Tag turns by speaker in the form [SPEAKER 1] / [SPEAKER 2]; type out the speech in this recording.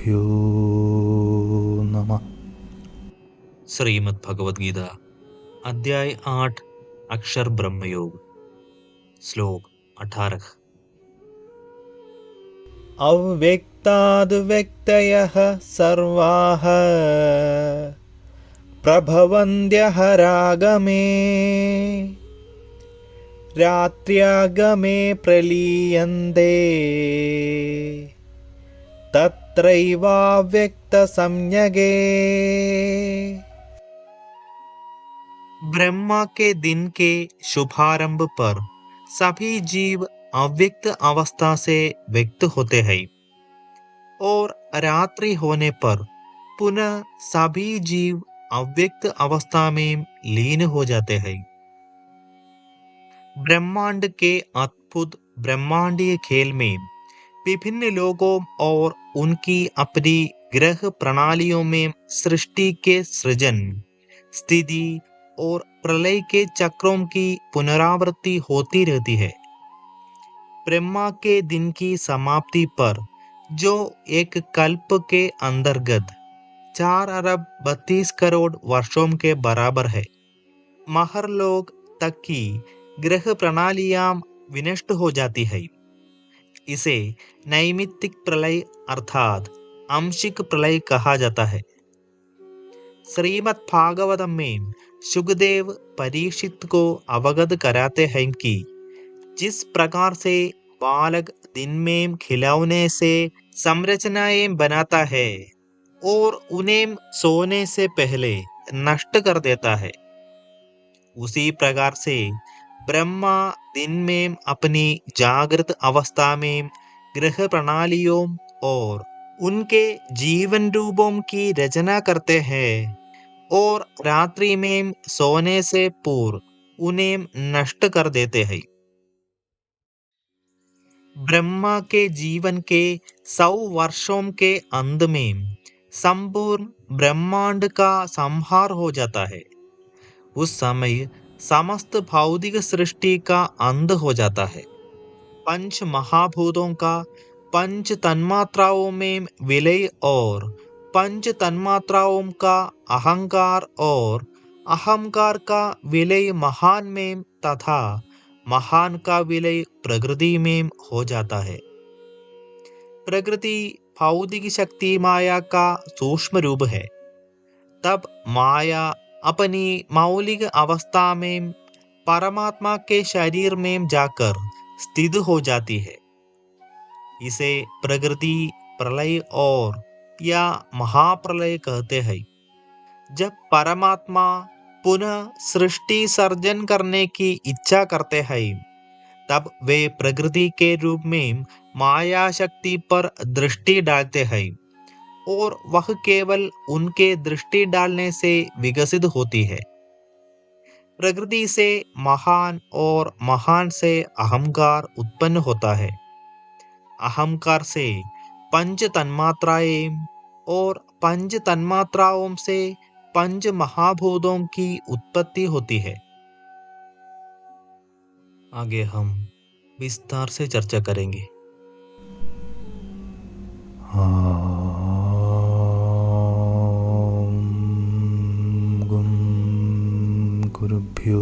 [SPEAKER 1] गुरुभ्यो नमः।
[SPEAKER 2] श्रीमद् भगवद गीता अध्याय 8 अक्षर ब्रह्मयोग श्लोक 18।
[SPEAKER 1] अव्यक्ताद्व्यक्तयः सर्वाः प्रभवन्त्यः रागमे रात्र्यागमे प्रलीयन्ते तत्रैवाव्यक्तसंज्ञके।
[SPEAKER 2] ब्रह्मा के दिन के शुभारंभ पर सभी जीव अव्यक्त अवस्था से व्यक्त होते हैं और रात्रि होने पर पुनः सभी जीव अव्यक्त अवस्था में लीन हो जाते हैं। ब्रह्मांड के अद्भुत ब्रह्मांडीय खेल में विभिन्न लोगों और उनकी अपनी ग्रह प्रणालियों में सृष्टि के सृजन, स्थिति और प्रलय के चक्रों की पुनरावृत्ति होती रहती है। ब्रह्मा के दिन की समाप्ति पर जो एक कल्प के अंतर्गत 4 अरब 32 करोड़ वर्षों के बराबर है, महरलोक तक की ग्रह प्रणालियां विनष्ट हो जाती है। इसे नैमित्तिक प्रलय अर्थात आंशिक प्रलय कहा जाता है। श्रीमद् भागवतम में सुखदेव परीक्षित को अवगत कराते हैं कि जिस प्रकार से बालक दिन में खिलौने से संरचनाएं बनाता है और उन्हें सोने से पहले नष्ट कर देता है, उसी प्रकार से ब्रह्मा दिन में अपनी जागृत अवस्था में ग्रह प्रणालियों और उनके जीवन रूपों की रचना करते हैं और रात्रि में सोने से पूर्व उन्हें नष्ट कर देते हैं। ब्रह्मा के जीवन के 100 वर्षों के अंत में संपूर्ण ब्रह्मांड का संहार हो जाता है। उस समय समस्त भौतिक सृष्टि का अंत हो जाता है। पंच महाभूतों का पंच तन्मात्राओं में विलय और पंच तन्मात्राओं का अहंकार और अहंकार का विलय महान में तथा महान का विलय प्रकृति में हो जाता है। प्रकृति भौतिक शक्ति माया का सूक्ष्म रूप है। तब माया अपनी मौलिक अवस्था में परमात्मा के शरीर में जाकर स्थित हो जाती है। इसे प्रकृति प्रलय और या महाप्रलय कहते हैं। जब परमात्मा पुनः सृष्टि सर्जन करने की इच्छा करते हैं, तब वे प्रकृति के रूप में माया शक्ति पर दृष्टि डालते हैं और वह केवल उनके दृष्टि डालने से विकसित होती है। प्रकृति से महान और महान से अहंकार उत्पन्न होता है। अहंकार से पंच तन्मात्राएं और पंच तन्मात्राओं से पंच महाभूतों की उत्पत्ति होती है। आगे हम विस्तार से चर्चा करेंगे।
[SPEAKER 1] गुरुभ्यो